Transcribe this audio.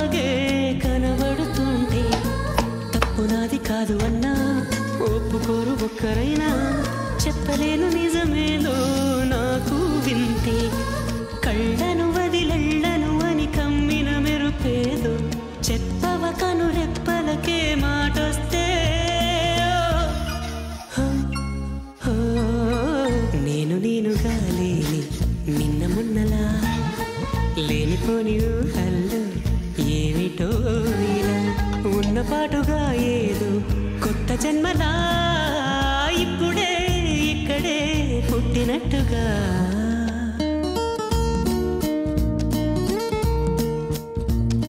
నీలాగే కనబడుతుంటే తప్పు నాది కాదు అన్నా ఒప్పుకోరు ఒక్కరైనా చెప్పలేను నిజమేలో నాకు వింతే కళ్ళను వదిలెళ్ళను అని కమ్మిన మెరుపేదో చెప్పవ కను రెప్పలకే మాటొస్తే నేను నేనుగా లేని నిన్న మొన్నలా లేనిపోని ఊహల్లో ఏమిటో ఇలా ఉన్న పాటుగా ఏదో కొత్త జన్మలా ఇప్పుడే ఇక్కడే పుట్టినట్టుగా